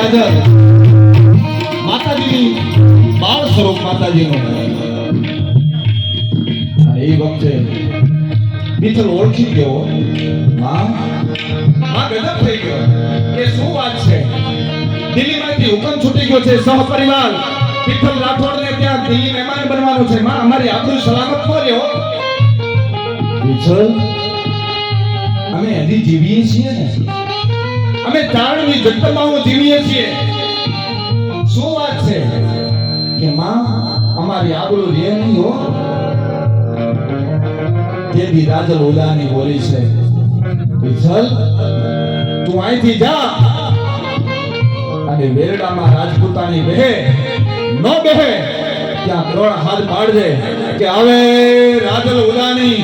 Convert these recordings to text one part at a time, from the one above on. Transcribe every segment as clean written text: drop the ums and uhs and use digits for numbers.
રાજલ માતાજીની બાળ સ્વરૂપ માતાજીનું અને એ વખતે મિત્ર ઓળખી ગયો માં ગજબ થઈ ગયો કે શું વાત છે દિલ્હીમાંથી હુકમ છૂટી ગયો છે સહપરિવાર વિઠ્ઠલ રાઠોડને ત્યાં દિલ્હી મહેમાન બનવાનું છે માં અમારી આબરૂ સલામત ન રહ્યો વિઠ્ઠલ અમે હજી જીવીએ છીએ ને અમે ચારણની જગતમાં જીવીએ છીએ શું વાત છે કે માં અમારી આબરૂ રે નહીં હો તેથી રાજલ ઉદાની બોલી છે વિઠ્ઠલ તું અહીંથી જા અને વેરડામાં રાજપૂતાની બેહે ન બેહે ત્યાં 3 હાથ પાડજે કે આવે રાજલ ઉદાની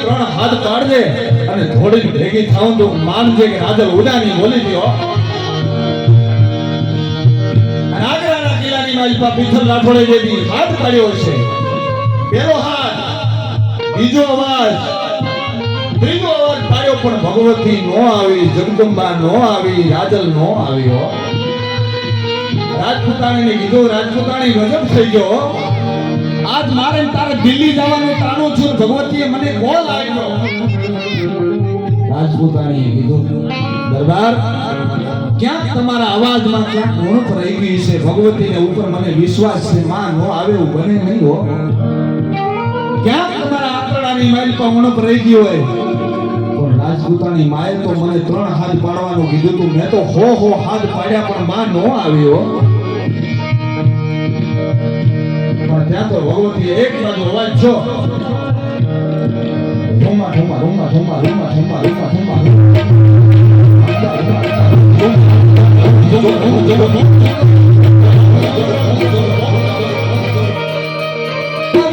3 હાથ પાડજે અને થોડી ભેગી થાઉં તો માનજે કે રાજલ ઉદાની બોલી ગયો અને આગળના કિલ્લાની માલિકા વિઠ્ઠલ રાઠોડે જે હાથ પાડ્યો છે પેલો હાથ બીજો અવાજ ત્રીજો અવાજ પાડ્યો પણ ભગવતી નો આવી જગદંબા નો આવી રાજલ નો આવ્યો રાજપૂતાણીને કીધું રાજપૂતાણી ગજબ થઈ ગયો આજ મારે તારે દિલ્હી જવાનું તાણું છું ભગવતીએ મને કોલ આવ્યો રાજપૂતાણીએ કીધું દરબાર ક્યાંક તમારા અવાજમાં ક્યાંક ઉણપ રહી ગઈ છે ભગવતીને ઉપર મને વિશ્વાસ છે માં નો આવે એવું બને નહીં હો ક્યાંક તમારા આંતરડાની માઇલ પર ઉણપ રહી ગઈ હોય પણ રાજપૂતાની માએ તો મને 3 હાથ પાડવાનું કીધું તું મેં તો હો હાથ પાડ્યા પણ માં નો આવ્યો પણ ત્યાં તો ભગવતીએ એક બાજુ અવાજ છો ઠુમા ઠુમા ઠુમા ઠુમા ઠુમા ઠુમા ઠુમા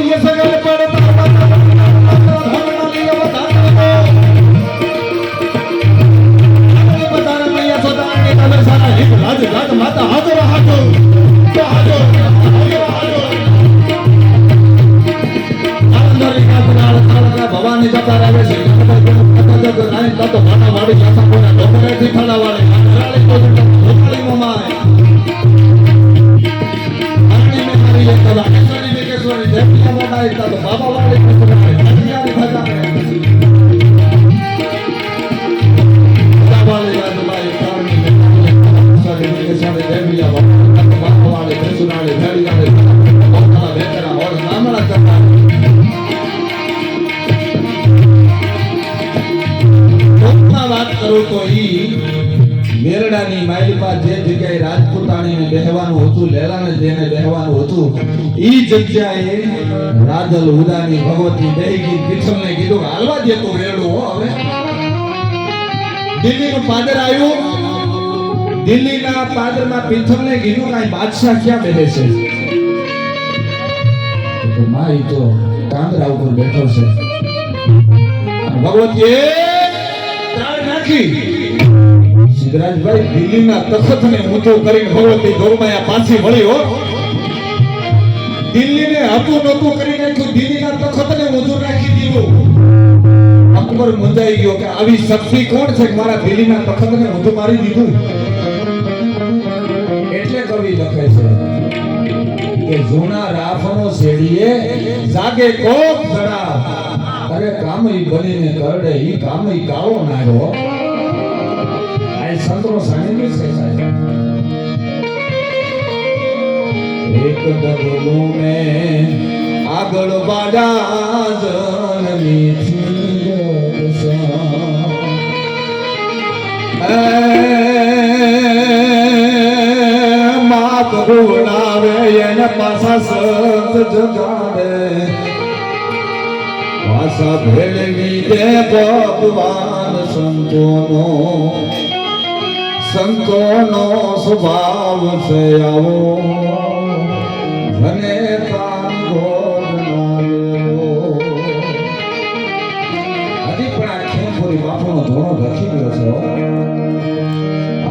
ये सगल पड़ता माता हाथो हाथो भवानी जता रहे છે તો માતા વાડી જાતા કોના ડોકરેથી ફળા વાળે રાળી તો ઢોકળી મમાય આની મે મારી એક કલા કેસરી મે કેસરી દેવતા બનાય તો બાબા વાળી કેસરી કન્યાની થતા બાબાળી રાજમાઈ કારણી સારી કેસરી દેવિયા બાબા વાળી કેસરી ધેડીયા ઓખલા બેકરા ઓર નામડા કરતા વાત કરું તો ઈ મેરડાની માઇલમાં જે જગ્યાએ રાજપૂતાણીને બેહવાનું હતું લેલાને જેને બેહવાનું હતું ઈ જગ્યાએ રાજલ ઉદાની ભગવતી બેહી ગઈ વિઠ્ઠલને કીધું હાલવા દે તો વેડું હો હવે દિલ્હીનું પાદર આવ્યું દિલ્હીના પાદરમાં વિઠ્ઠલને કીધું કાઈ બાદશાહ ક્યાં બેહે છે તો માઈ તો કાંદરા ઉપર બેઠો છે ભગવતી સિદ્ધરાજભાઈ દિલ્હીના તખતને ઊંચો કરીને ભગવતી દોરમાયા પાછી વળી હો દિલ્હીને હતું નતું કરી નાખ્યું દિલ્હીના તખતને ઊંચું રાખી દીધું અકબર મુંજાઈ ગયો કે આવી શક્તિ કોણ છે કે મારા દિલ્હીના તખતને ઊંચું મારી દીધું એટલે કવિ લખે છે કે જૂના રાફનો શેડીએ જાગે કોક જરા અરે કામઈ બનીને કરડે ઈ કામઈ કાળો નાયો આ સંતરો સાંભળે છે સાહેબ એક ડગલું મે આગળ બાડા જનમી માત ગુણાવે એને પાછા સંત જગાડે ભાષા ભેળવી દે ભગવાન સંતોનો સ્વભાવ છે આવો ધને કામ હજી પણ આ ખેમપુરી બાપુનો ધોણો લખી ગયો છે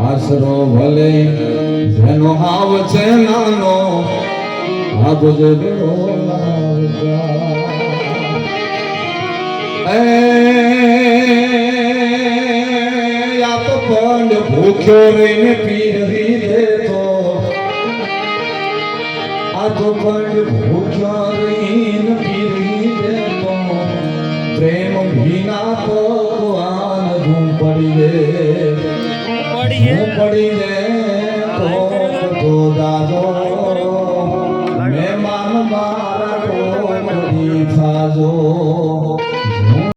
આશરો ભલે જેનો હાવ છે નાનો આ બધો બેડો લાવતા પંડ ભૂખ્યો રહીને પી રહી દેતો આ તો પંડ ભૂખ્યો રહીને પી રહી દેતો પ્રેમ વિના ભગવાન ધૂમ પડી દે